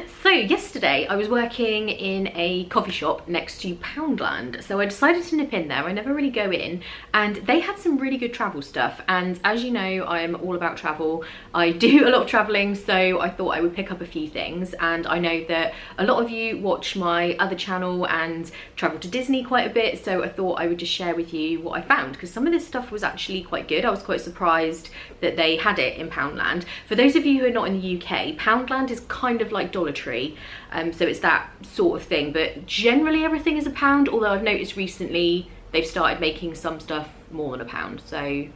So yesterday I was working in a coffee shop next to Poundland, so I decided to nip in there. I never really go in, and they had some really good travel stuff, and as you know, I'm all about travel. I do a lot of traveling, so I thought I would pick up a few things, and I know that a lot of you watch my other channel and travel to Disney quite a bit, so I thought I would just share with you what I found, because some of this stuff was actually quite good. I was quite surprised that they had it in Poundland. For those of you who are not in the UK, Poundland is kind of like Dollar Tree, so it's that sort of thing, but generally everything is £1, although I've noticed recently they've started making some stuff more than £1, so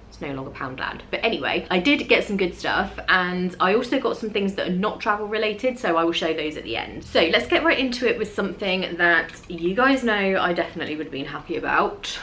it's no longer Poundland. But anyway, I did get some good stuff, and I also got some things that are not travel related, so I will show those at the end. So let's get right into it with something that you guys know I definitely would have been happy about,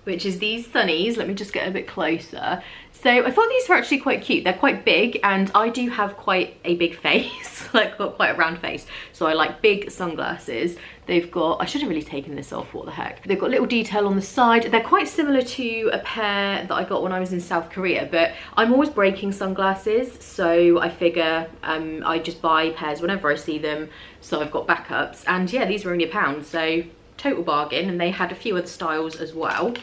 which is these sunnies. Let me just get a bit closer. So I thought these were actually quite cute. They're quite big, and I do have quite a big face, like got quite a round face, so I like big sunglasses. They've got, I should have really taken this off, what the heck. They've got little detail on the side. They're quite similar to a pair that I got when I was in South Korea, but I'm always breaking sunglasses, so I figure I just buy pairs whenever I see them, so I've got backups. And yeah, these were only £1, so total bargain, and they had a few other styles as well.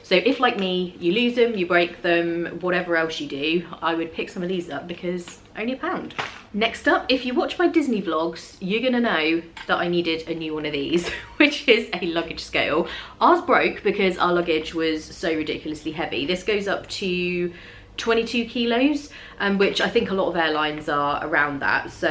So if, like me, you lose them, you break them, whatever else you do, I would pick some of these up because only £1. Next up, if you watch my Disney vlogs, you're gonna know that I needed a new one of these, which is a luggage scale. Ours broke because our luggage was so ridiculously heavy. This goes up to 22 kilos, which I think a lot of airlines are around that. So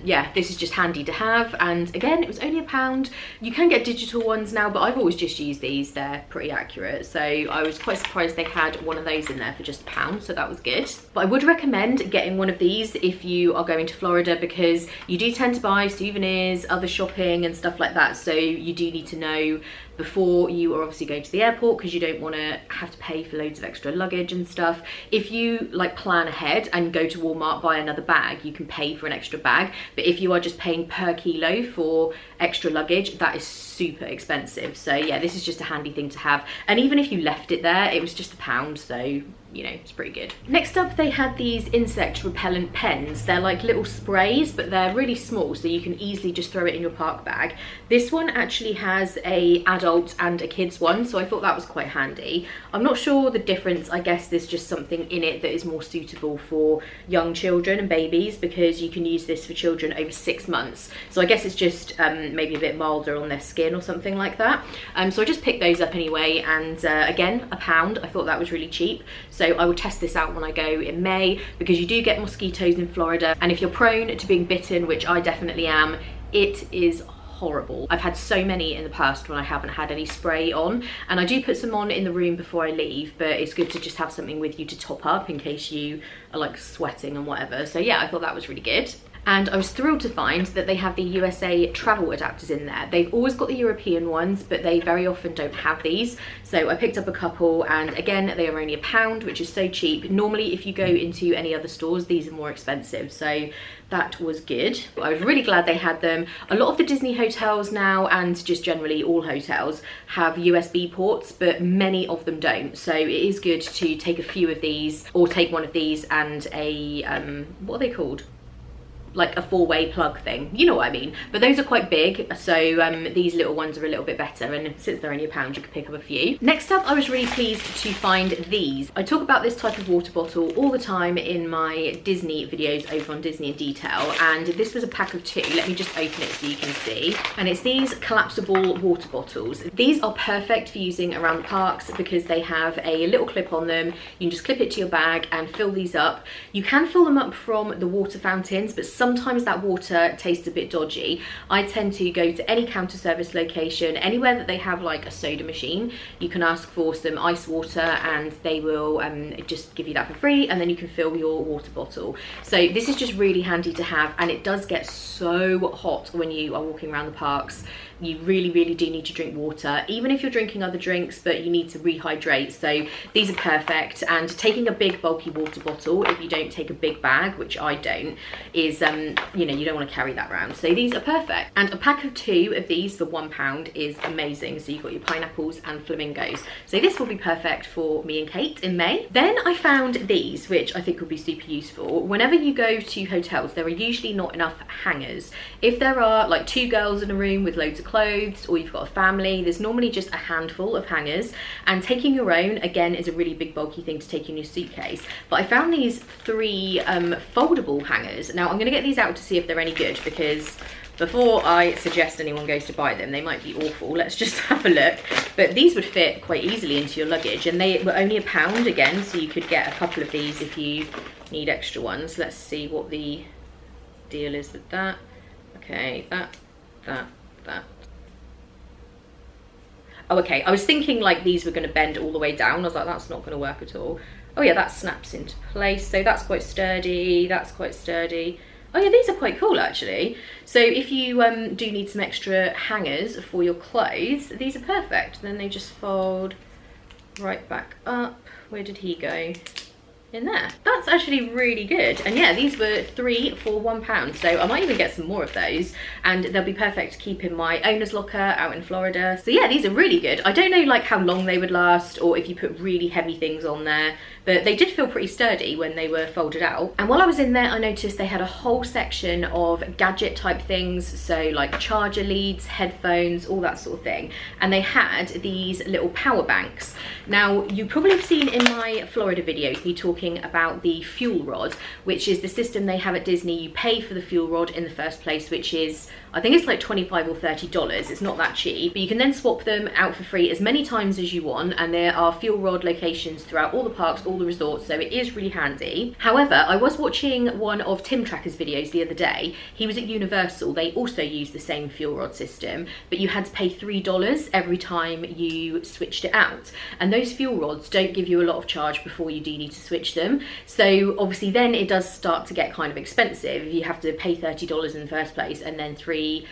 yeah, this is just handy to have, and again, it was only £1. You can get digital ones now, but I've always just used these. They're pretty accurate, so I was quite surprised they had one of those in there for just £1, so that was good. But I would recommend getting one of these if you are going to Florida, because you do tend to buy souvenirs, other shopping and stuff like that, so you do need to know before you are obviously going to the airport, because you don't want to have to pay for loads of extra luggage and stuff. If you like plan ahead and go to Walmart, buy another bag, you can pay for an extra bag, but if you are just paying per kilo for extra luggage, that is super expensive. So yeah, this is just a handy thing to have, and even if you left it there, it was just £1, so you know, it's pretty good. Next up, they had these insect repellent pens. They're like little sprays, but they're really small, so you can easily just throw it in your park bag. This one actually has a adult and a kids one, so I thought that was quite handy. I'm not sure the difference. I guess there's just something in it that is more suitable for young children and babies, because you can use this for children over 6 months. So I guess it's just maybe a bit milder on their skin or something like that. So I just picked those up anyway, and again, £1. I thought that was really cheap. So I will test this out when I go in May, because you do get mosquitoes in Florida, and if you're prone to being bitten, which I definitely am, it is horrible. I've had so many in the past when I haven't had any spray on, and I do put some on in the room before I leave, but it's good to just have something with you to top up in case you are like sweating and whatever. So yeah, I thought that was really good. And I was thrilled to find that they have the USA travel adapters in there. They've always got the European ones, but they very often don't have these. So I picked up a couple, and again, they are only £1, which is so cheap. Normally, if you go into any other stores, these are more expensive. So that was good. I was really glad they had them. A lot of the Disney hotels now, and just generally all hotels, have USB ports, but many of them don't. So it is good to take a few of these, or take one of these and a, what are they called? Like a 4-way plug thing, you know what I mean. But those are quite big, so these little ones are a little bit better, and since they're only £1, you can pick up a few. Next up, I was really pleased to find these. I talk about this type of water bottle all the time in my Disney videos over on Disney in Detail, and this was a pack of 2. Let me just open it so you can see. And it's these collapsible water bottles. These are perfect for using around the parks because they have a little clip on them. You can just clip it to your bag and fill these up. You can fill them up from the water fountains, but sometimes that water tastes a bit dodgy. I tend to go to any counter service location, anywhere that they have like a soda machine. You can ask for some ice water, and they will just give you that for free, and then you can fill your water bottle. So this is just really handy to have, and it does get so hot when you are walking around the parks. you really, really do need to drink water, even if you're drinking other drinks, but you need to rehydrate. So these are perfect. And taking a big bulky water bottle, if you don't take a big bag, which I don't, is, you know, you don't want to carry that around. So these are perfect. And a pack of 2 of these for £1 is amazing. So you've got your pineapples and flamingos. So this will be perfect for me and Kate in May. Then I found these, which I think will be super useful. Whenever you go to hotels, there are usually not enough hangers. If there are like 2 girls in a room with loads of clothes, or you've got a family, there's normally just a handful of hangers, and taking your own again is a really big bulky thing to take in your suitcase. But I found these 3 foldable hangers. Now I'm going to get these out to see if they're any good, because before I suggest anyone goes to buy them, they might be awful. Let's just have a look. But these would fit quite easily into your luggage, and they were only £1 again, so you could get a couple of these if you need extra ones. Let's see what the deal is with that. Okay, that. Oh, okay, I was thinking like these were going to bend all the way down. I was like, that's not going to work at all. Oh yeah, that snaps into place, so that's quite sturdy. That's quite sturdy. Oh yeah, these are quite cool actually. So if you do need some extra hangers for your clothes, these are perfect. Then they just fold right back up. Where did he go? In there. That's actually really good. And yeah, these were 3 for £1, so I might even get some more of those, and they'll be perfect to keep in my owner's locker out in Florida. So yeah, these are really good. I don't know like how long they would last, or if you put really heavy things on there, but they did feel pretty sturdy when they were folded out. And while I was in there, I noticed they had a whole section of gadget type things, so like charger leads, headphones, all that sort of thing. And they had these little power banks. Now, you probably have seen in my Florida videos me talking about the fuel rod, which is the system they have at Disney. You pay for the fuel rod in the first place, which is, I think it's like $25 or $30. It's not that cheap, but you can then swap them out for free as many times as you want, and there are fuel rod locations throughout all the parks, all the resorts, so it is really handy. However, I was watching one of Tim Tracker's videos the other day. He was at Universal. They also use the same fuel rod system, but you had to pay $3 every time you switched it out. And those fuel rods don't give you a lot of charge before you do need to switch them. So obviously then it does start to get kind of expensive if you have to pay $30 in the first place and then $3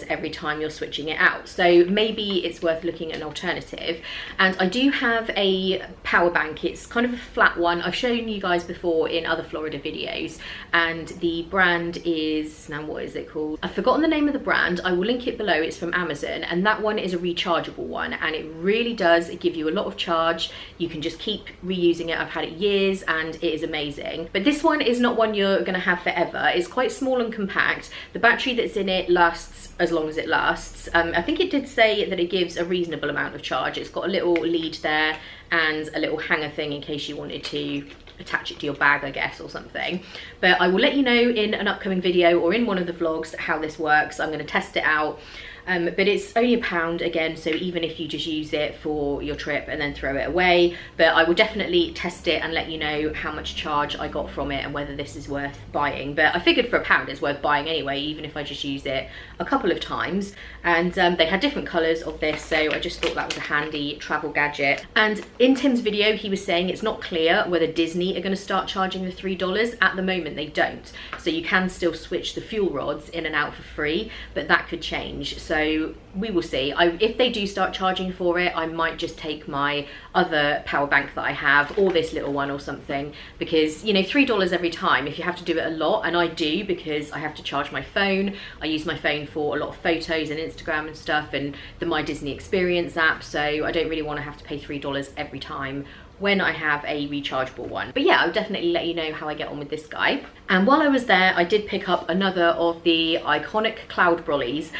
every time you're switching it out. So maybe it's worth looking at an alternative. And I do have a power bank. It's kind of a flat one. I've shown you guys before in other Florida videos, and the brand is, now what is it called? I've forgotten the name of the brand. I will link it below. It's from Amazon, and that one is a rechargeable one, and it really does give you a lot of charge. You can just keep reusing it. I've had it years and it is amazing. But this one is not one you're going to have forever. It's quite small and compact. The battery that's in it lasts as long as it lasts. I think it did say that it gives a reasonable amount of charge. It's got a little lead there and a little hanger thing in case you wanted to attach it to your bag, I guess, or something. But I will let you know in an upcoming video or in one of the vlogs how this works. I'm going to test it out. But it's only £1 again, so even if you just use it for your trip and then throw it away, but I will definitely test it and let you know how much charge I got from it and whether this is worth buying. But I figured for £1 it's worth buying anyway, even if I just use it a couple of times. And they had different colours of this, so I just thought that was a handy travel gadget. And in Tim's video, he was saying it's not clear whether Disney are going to start charging the $3. At the moment they don't, so you can still switch the fuel rods in and out for free, but that could change. So we will see. If they do start charging for it, I might just take my other power bank that I have, or this little one or something, because, you know, $3 every time if you have to do it a lot, and I do because I have to charge my phone. I use my phone for a lot of photos and Instagram and stuff, and the My Disney Experience app, so I don't really want to have to pay $3 every time when I have a rechargeable one. But yeah, I'll definitely let you know how I get on with this guy. And while I was there, I did pick up another of the iconic cloud brollies.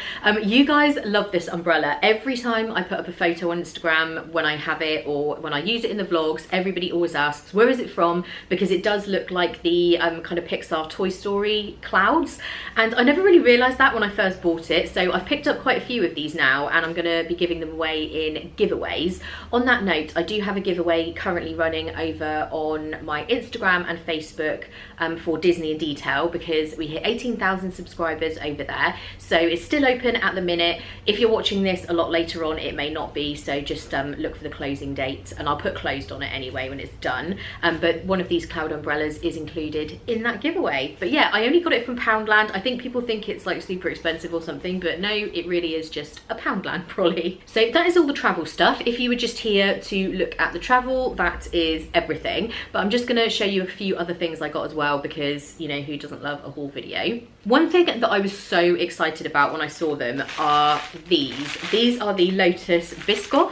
You guys love this umbrella. Every time I put up a photo on Instagram, when I have it or when I use it in the vlogs, everybody always asks, where is it from? Because it does look like the kind of Pixar Toy Story clouds. And I never really realized that when I first bought it. So I've picked up quite a few of these now, and I'm gonna be giving them away in giveaways. On that note, I do have a giveaway currently running over on my Instagram and Facebook for Disney in Detail, because we hit 18,000 subscribers over there. So it's still open at the minute. minute. If you're watching this a lot later on, it may not be, so just look for the closing date, and I'll put closed on it anyway when it's done. But one of these cloud umbrellas is included in that giveaway. But yeah, I only got it from Poundland. I think people think it's like super expensive or something, but no, it really is just a Poundland trolley. So that is all the travel stuff. If you were just here to look at the travel, that is everything. But I'm just gonna show you a few other things I got as well, because you know, who doesn't love a haul video? One thing that I was so excited about when I saw them are these. These are the Lotus Biscoff.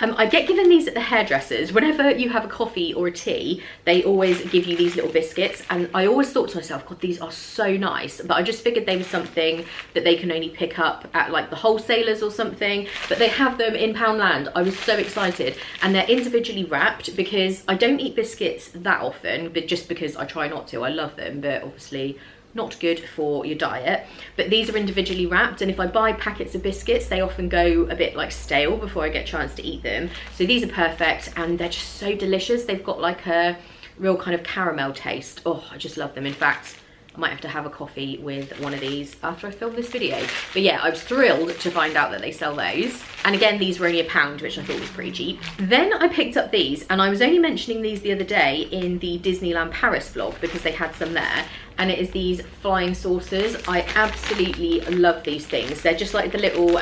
I get given these at the hairdressers. Whenever you have a coffee or a tea, they always give you these little biscuits, and I always thought to myself, God, these are so nice. But I just figured they were something that they can only pick up at like the wholesalers or something, but they have them in Poundland. I was so excited, and they're individually wrapped, because I don't eat biscuits that often, but just because I try not to. I love them, but obviously not good for your diet. But these are individually wrapped, and if I buy packets of biscuits, they often go a bit like stale before I get a chance to eat them. So these are perfect, and they're just so delicious. They've got like a real kind of caramel taste. Oh, I just love them. In fact, I might have to have a coffee with one of these after I film this video. But yeah, I was thrilled to find out that they sell those. And again, these were only £1, which I thought was pretty cheap. Then I picked up these, and I was only mentioning these the other day in the Disneyland Paris vlog, because they had some there. And it is these flying saucers. I absolutely love these things. They're just like the little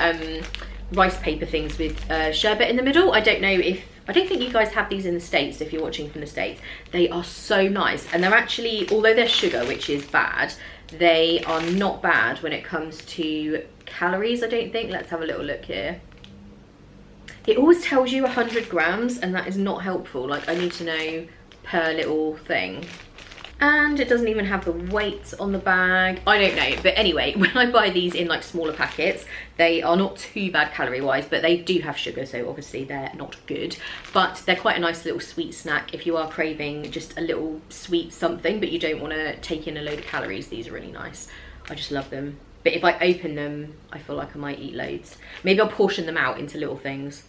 rice paper things with sherbet in the middle. I don't think you guys have these in the States if you're watching from the States. They are so nice, and they're actually, although they're sugar, which is bad, they are not bad when it comes to calories, I don't think. Let's have a little look here. It always tells you 100 grams, and that is not helpful. Like, I need to know per little thing. And it doesn't even have the weight on the bag. I don't know, but anyway, when I buy these in like smaller packets, they are not too bad calorie wise, but they do have sugar, so obviously they're not good. But they're quite a nice little sweet snack if you are craving just a little sweet something, but you don't want to take in a load of calories. These are really nice. I just love them. But if I open them, I feel like I might eat loads. Maybe I'll portion them out into little things.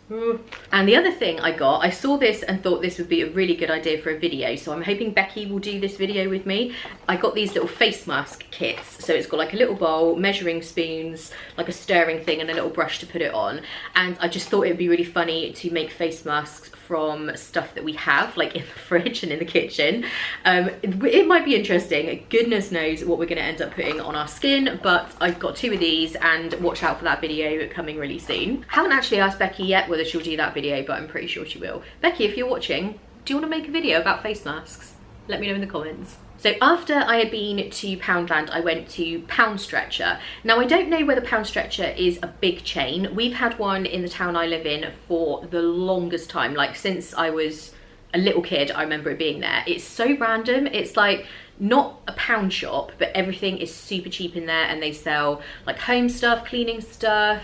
And the other thing I got, I saw this and thought this would be a really good idea for a video, so I'm hoping Becky will do this video with me. I got these little face mask kits. So it's got like a little bowl, measuring spoons, like a stirring thing, and a little brush to put it on. And I just thought it would be really funny to make face masks from stuff that we have like in the fridge and in the kitchen. It might be interesting. Goodness knows what we're going to end up putting on our skin, but I've got 2 of these, and watch out for that video coming really soon. Haven't actually asked Becky yet whether she'll do that video, but I'm pretty sure she will. Becky, if you're watching, do you want to make a video about face masks? Let me know in the comments. So after I had been to Poundland, I went to Poundstretcher. Now, I don't know whether Poundstretcher is a big chain. We've had one in the town I live in for the longest time. Like, since I was a little kid, I remember it being there. It's so random. It's like not a pound shop, but everything is super cheap in there, and they sell like home stuff, cleaning stuff,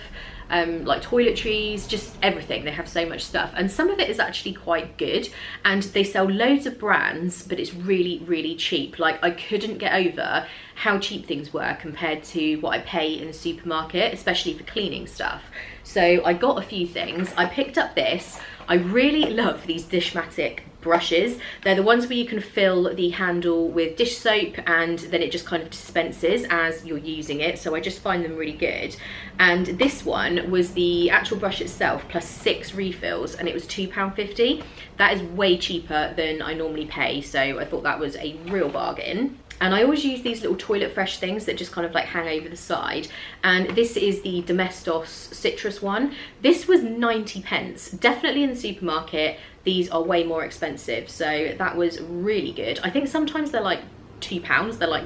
like toiletries, just everything. They have so much stuff, and some of it is actually quite good, and they sell loads of brands, but it's really, really cheap. Like, I couldn't get over how cheap things were compared to what I pay in the supermarket, especially for cleaning stuff. So I got a few things. I picked up this. I really love these Dishmatic brushes. They're the ones where you can fill the handle with dish soap, and then it just kind of dispenses as you're using it. So I just find them really good. And this one was the actual brush itself plus 6 refills, and it was £2.50. That is way cheaper than I normally pay, so I thought that was a real bargain. And I always use these little toilet fresh things that just kind of like hang over the side. And this is the Domestos citrus one. This was 90p. Definitely in the supermarket, these are way more expensive. So that was really good. I think sometimes they're like £2. They're like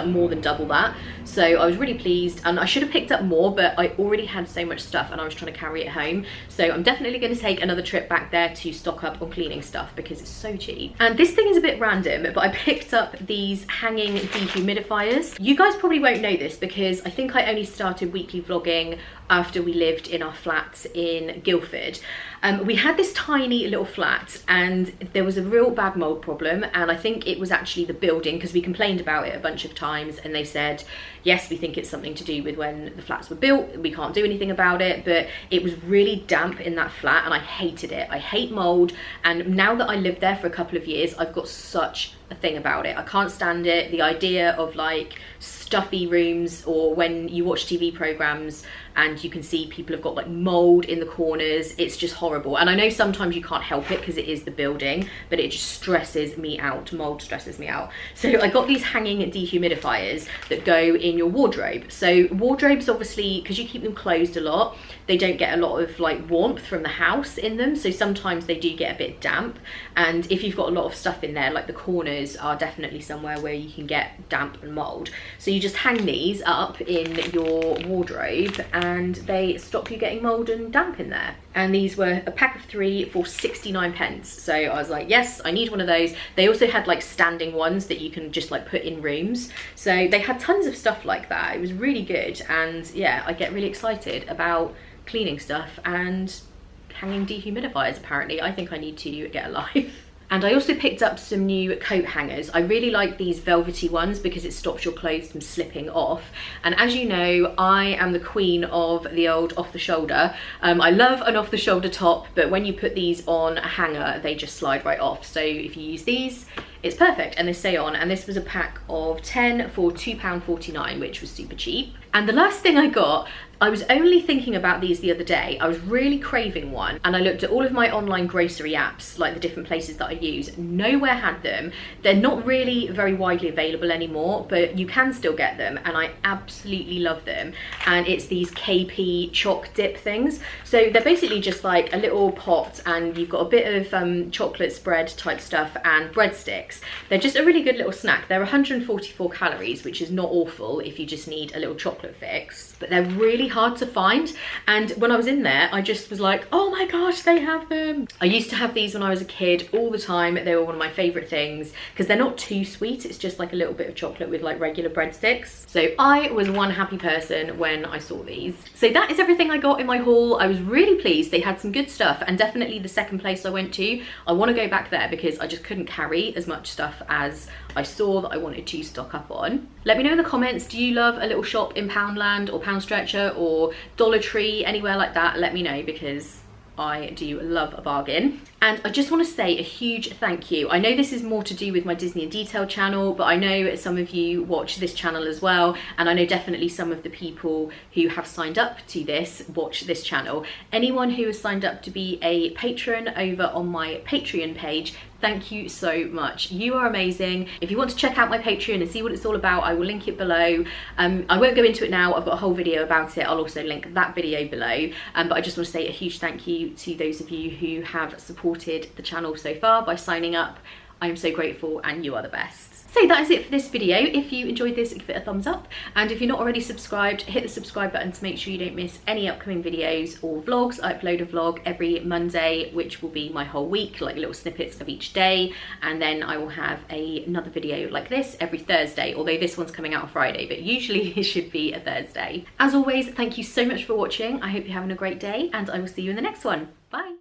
more than double that. So I was really pleased, and I should have picked up more, but I already had so much stuff and I was trying to carry it home. So I'm definitely going to take another trip back there to stock up on cleaning stuff because it's so cheap. And this thing is a bit random, but I picked up these hanging dehumidifiers. You guys probably won't know this because I think I only started weekly vlogging after we lived in our flats in Guildford. We had this tiny little flat and there was a real bad mold problem, and I think it was actually the building, because we complained about it a bunch of times and they said, yes, we think it's something to do with when the flats were built, we can't do anything about it, but it was really damp in that flat and I hated it. I hate mold, and now that I lived there for a couple of years, I've got such a thing about it. I can't stand it. The idea of like stuffy rooms, or when you watch TV programs and you can see people have got like mold in the corners, it's just horrible. And I know sometimes you can't help it because it is the building, but it just stresses me out. Mold stresses me out. So I got these hanging dehumidifiers that go in your wardrobe. So wardrobes, obviously, because you keep them closed a lot, they don't get a lot of like warmth from the house in them, so sometimes they do get a bit damp, and if you've got a lot of stuff in there, like the corners are definitely somewhere where you can get damp and mold. So you just hang these up in your wardrobe and they stop you getting mold and damp in there. And these were a pack of 3 for 69p. So I was like, yes, I need one of those. They also had like standing ones that you can just like put in rooms. So they had tons of stuff like that. It was really good. And yeah, I get really excited about cleaning stuff and hanging dehumidifiers. Apparently I think I need to get a life. And I also picked up some new coat hangers. I really like these velvety ones because it stops your clothes from slipping off. And as you know, I am the queen of the old off the shoulder. I love an off the shoulder top, but when you put these on a hanger, they just slide right off. So if you use these, it's perfect and they stay on. And this was a pack of 10 for £2.49, which was super cheap. And the last thing I got, I was only thinking about these the other day. I was really craving one and I looked at all of my online grocery apps, like the different places that I use. Nowhere had them. They're not really very widely available anymore, but you can still get them and I absolutely love them. And it's these KP choc dip things. So they're basically just like a little pot and you've got a bit of chocolate spread type stuff and breadsticks. They're just a really good little snack. They're 144 calories, which is not awful if you just need a little chocolate fix, but they're really hard to find. And when I was in there, I just was like, oh my gosh, they have them. I used to have these when I was a kid all the time. They were one of my favorite things because they're not too sweet. It's just like a little bit of chocolate with like regular breadsticks. So I was one happy person when I saw these. So that is everything I got in my haul. I was really pleased. They had some good stuff, and definitely the second place I went to, I want to go back there because I just couldn't carry as much stuff as I saw that I wanted to stock up on. Let me know in the comments, do you love a little shop in Poundland or Poundstretcher or Dollar Tree, anywhere like that? Let me know because I do love a bargain. And I just want to say a huge thank you. I know this is more to do with my Disney in Detail channel, but I know some of you watch this channel as well, and I know definitely some of the people who have signed up to this watch this channel. Anyone who has signed up to be a patron over on my Patreon page, thank you so much. You are amazing. If you want to check out my Patreon and see what it's all about, I will link it below. I won't go into it now. I've got a whole video about it. I'll also link that video below. But I just want to say a huge thank you to those of you who have supported the channel so far by signing up. I am so grateful and you are the best. So that is it for this video. If you enjoyed this, give it a thumbs up. And if you're not already subscribed, hit the subscribe button to make sure you don't miss any upcoming videos or vlogs. I upload a vlog every Monday, which will be my whole week, like little snippets of each day. And then I will have another video like this every Thursday, although this one's coming out on Friday, but usually it should be a Thursday. As always, thank you so much for watching. I hope you're having a great day and I will see you in the next one. Bye.